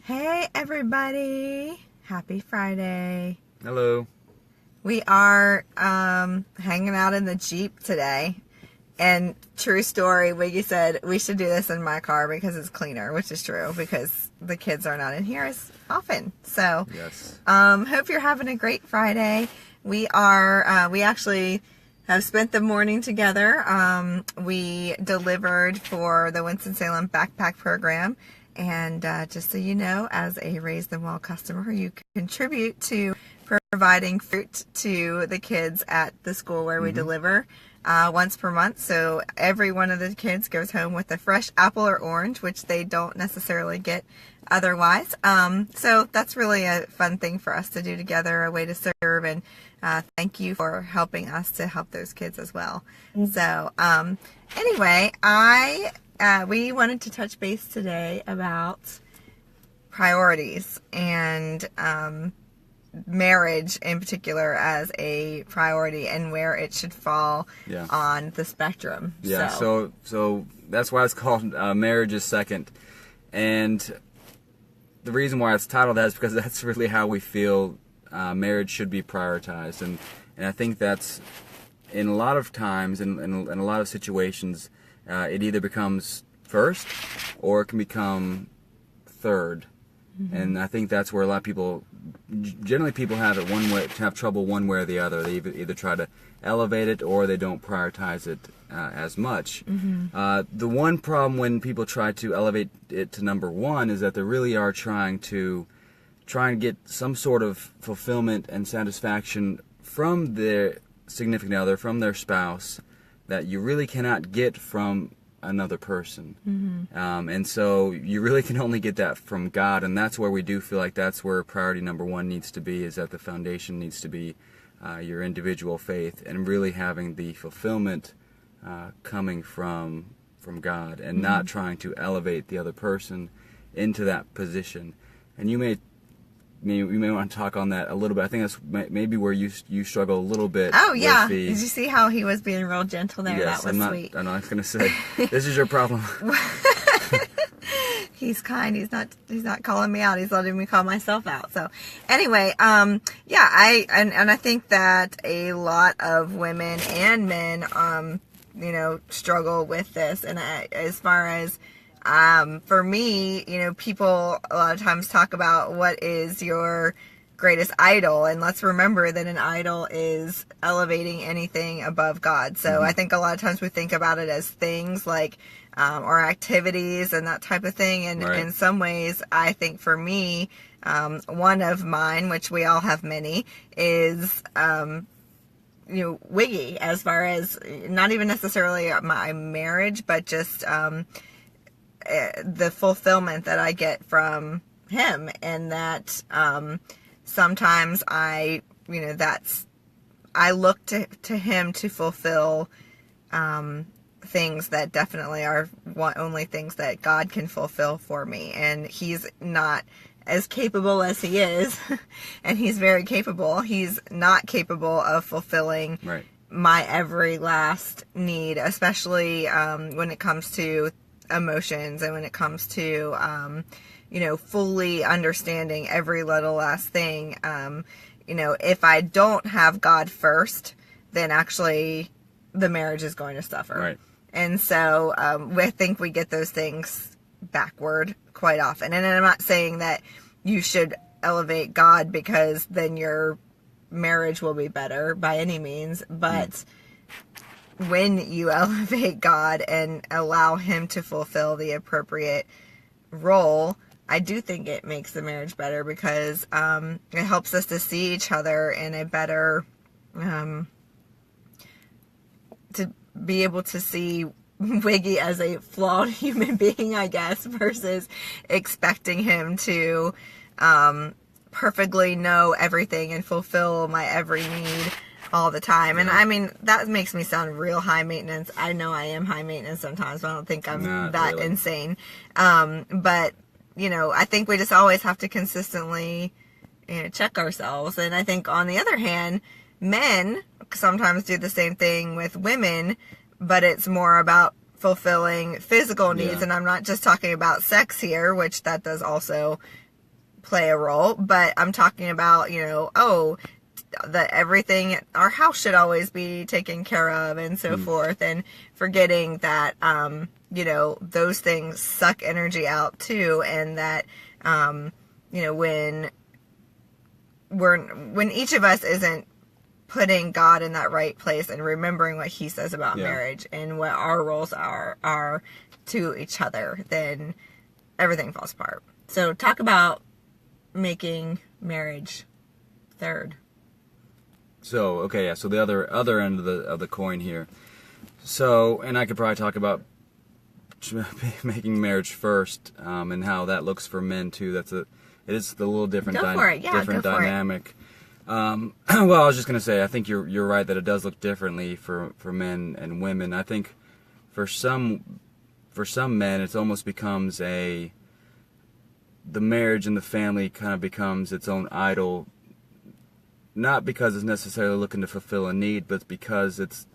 Hey everybody, happy Friday. Hello. We are hanging out in the Jeep today, and true story, Wiggy said we should do this in my car because it's cleaner, which is true because the kids are not in here as often. So Yes. hope you're having a great Friday. We actually have spent the morning together. We delivered for the Winston-Salem Backpack Program. And just so you know, as a Raise Them Well customer, you can contribute to providing fruit to the kids at the school where we deliver once per month. So every one of the kids goes home with a fresh apple or orange, which they don't necessarily get otherwise. So that's really a fun thing for us to do together, a way to serve. And thank you for helping us to help those kids as well. So anyway, we wanted to touch base today about priorities and marriage in particular as a priority and where it should fall on the spectrum. Yeah, so that's why it's called Marriage is Second. And the reason why it's titled that is because that's really how we feel marriage should be prioritized. And I think that's, in a lot of times, in a lot of situations, it either becomes first or it can become third. And I think that's where a lot of people, generally people have trouble one way or the other. They either try to elevate it or they don't prioritize it as much. The one problem when people try to elevate it to number one is that they really are trying to get some sort of fulfillment and satisfaction from their significant other, from their spouse, that you really cannot get from another person. And so you really can only get that from God, and that's where we do feel like that's where priority number one needs to be, is that the foundation needs to be your individual faith and really having the fulfillment coming from God, and not trying to elevate the other person into that position. And you may want to talk on that a little bit. I think that's maybe where you struggle a little bit. Oh, yeah. Did you see how he was being real gentle there? Yes, that was sweet. I'm not going to say, this is your problem. He's kind. He's not calling me out. He's letting me call myself out. So anyway, I think that a lot of women and men, struggle with this. And as far as, for me, people a lot of times talk about what is your greatest idol, and let's remember that an idol is elevating anything above God. So I think a lot of times we think about it as things like or activities and that type of thing, and in some ways I think for me, one of mine, which we all have many, is Wiggy, as far as not even necessarily my marriage, but just the fulfillment that I get from him, and that sometimes I look to him to fulfill things that definitely are only things that God can fulfill for me. And he's not as capable as he is, and he's very capable. He's not capable of fulfilling my every last need, especially when it comes to emotions, and when it comes to fully understanding every little last thing. If I don't have God first, then actually the marriage is going to suffer. And so I think we get those things backward quite often. And I'm not saying that you should elevate God because then your marriage will be better by any means, but when you elevate God and allow him to fulfill the appropriate role, I do think it makes the marriage better, because it helps us to see each other in a better, to be able to see Wiggy as a flawed human being, I guess, versus expecting him to perfectly know everything and fulfill my every need all the time. And I mean, that makes me sound real high maintenance. I know I am high maintenance sometimes, but I don't think I'm that really insane. But I think we just always have to consistently check ourselves. And I think on the other hand, men sometimes do the same thing with women, but it's more about fulfilling physical needs. And I'm not just talking about sex here, which that does also play a role, but I'm talking about, that everything, our house should always be taken care of and so forth, and forgetting that, those things suck energy out too, and that, when each of us isn't putting God in that right place and remembering what he says about marriage and what our roles are to each other, then everything falls apart. So talk about making marriage third. So, okay, yeah, so the other end of the coin here. So, and I could probably talk about making marriage first, and how that looks for men too. It is the little different different dynamic. Well, I was just gonna say, I think you're right that it does look differently for men and women. I think for some men, it almost becomes the marriage and the family kind of becomes its own idol. Not because it's necessarily looking to fulfill a need, but because it's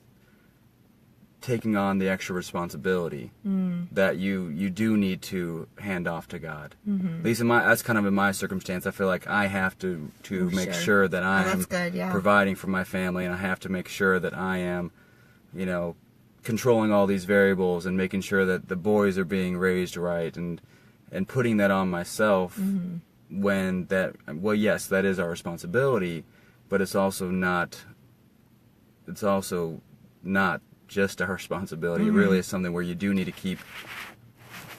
taking on the extra responsibility that you do need to hand off to God. Mm-hmm. At least that's kind of in my circumstance. I feel like I have to make sure that I am providing for my family, and I have to make sure that I am, controlling all these variables and making sure that the boys are being raised right, and putting that on myself when yes, that is our responsibility, but it's also not just our responsibility. It really is something where you do need to keep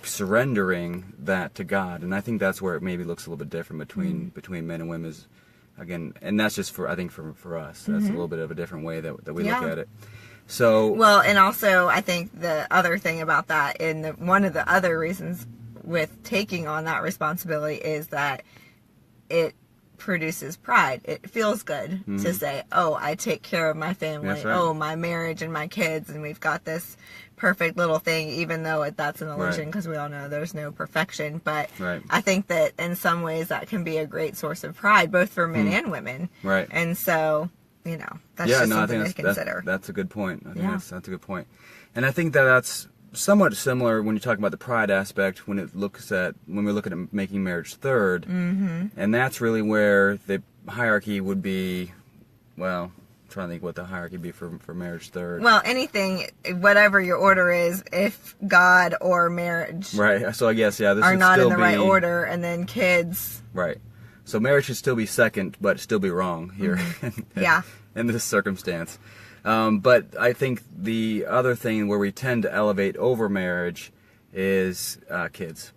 surrendering that to God, and I think that's where it maybe looks a little bit different between men and women. Again, and that's just for us. That's a little bit of a different way that we look at it. So well, and also I think the other thing about that, and one of the other reasons with taking on that responsibility, is that it produces pride. It feels good to say, oh, I take care of my family. Right. Oh, my marriage and my kids, and we've got this perfect little thing, even though that's an illusion, because we all know there's no perfection. But I think that in some ways that can be a great source of pride, both for men and women. Right. And so, that's just something to consider. That's a good point. I think that's a good point. And I think that's somewhat similar when you talk about the pride aspect, when we look at making marriage third, and that's really where the hierarchy would be. Well, I'm trying to think what the hierarchy would be for marriage third. Well, anything, whatever your order is, if God or marriage, right? So I guess this are not in the right order, and then kids, right? So marriage should still be second, but still be wrong here. In this circumstance. But I think the other thing where we tend to elevate over marriage is kids.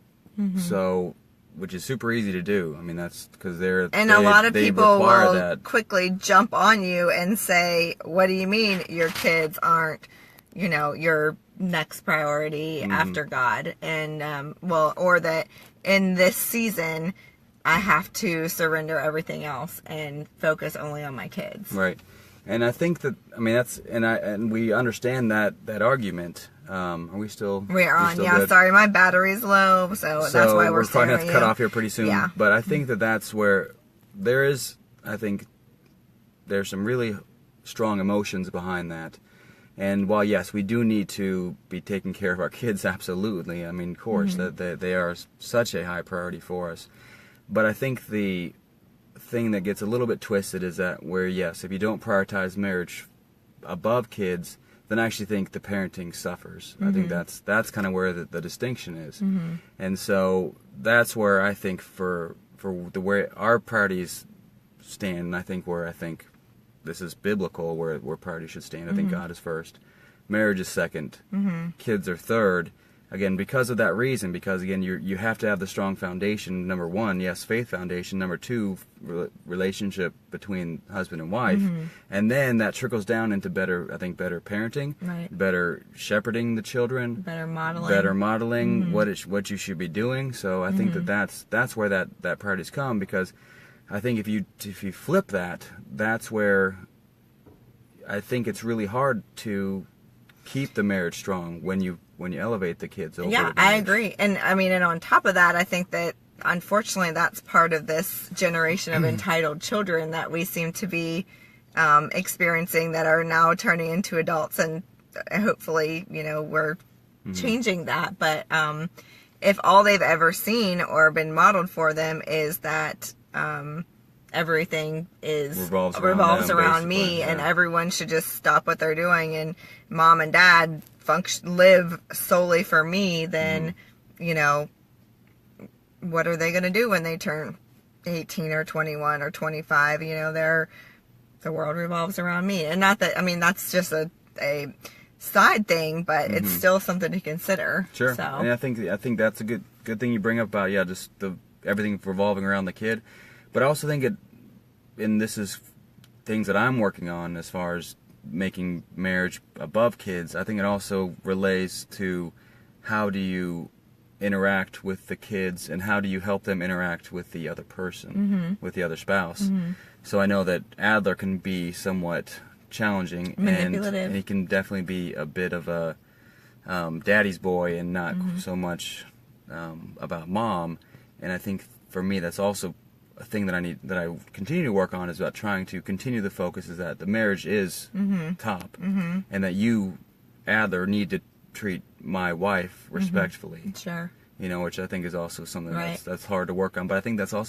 So, which is super easy to do. I mean, that's because a lot of people will quickly jump on you and say, "What do you mean your kids aren't, your next priority after God?" And or that in this season, I have to surrender everything else and focus only on my kids. Right. And I think and we understand that argument. Are we still? We are on. Yeah. Good? Sorry, my battery's low, so that's why we're probably going to have to cut off here pretty soon. Yeah. But I think that's where there's some really strong emotions behind that. And while yes, we do need to be taking care of our kids, absolutely. I mean, of course, that they are such a high priority for us. But I think the thing that gets a little bit twisted is that where yes, if you don't prioritize marriage above kids, then I actually think the parenting suffers. I think that's kind of where the distinction is. And so that's where I think for the way our priorities stand, and I think this is biblical where priorities should stand. I think God is first, marriage is second, kids are third. Again, because of that reason, because again, you have to have the strong foundation. Number one, yes, faith foundation. Number two, relationship between husband and wife, and then that trickles down into better parenting, better shepherding the children, better modeling what you should be doing. So I think that's where that priorities come, because I think if you flip that's where I think it's really hard to keep the marriage strong when you elevate the kids over. Yeah, I agree. And I mean, and on top of that, I think that unfortunately that's part of this generation of entitled children that we seem to be experiencing, that are now turning into adults, and hopefully, we're changing that. But if all they've ever seen or been modeled for them is that everything is Revolves around around them, me, basically, and yeah. everyone should just stop what they're doing, and mom and dad live solely for me, then you know, what are they going to do when they turn 18 or 21 or 25? You know, the world revolves around me. And not that, I mean, that's just a side thing, but it's still something to consider. Sure. So. And I think that's a good thing you bring up about, yeah, just everything revolving around the kid. But I also think and this is things that I'm working on as far as making marriage above kids. I think it also relates to how do you interact with the kids and how do you help them interact with the other person, with the other spouse. So I know that Adler can be somewhat challenging, Manipulative. and he can definitely be a bit of a daddy's boy and not so much about mom. And I think for me that's also a thing that I continue to work on, is about trying to continue the focus is that the marriage is top, and that you, Adler, need to treat my wife respectfully. Sure. You know, which I think is also something Right. that's hard to work on. But I think that's also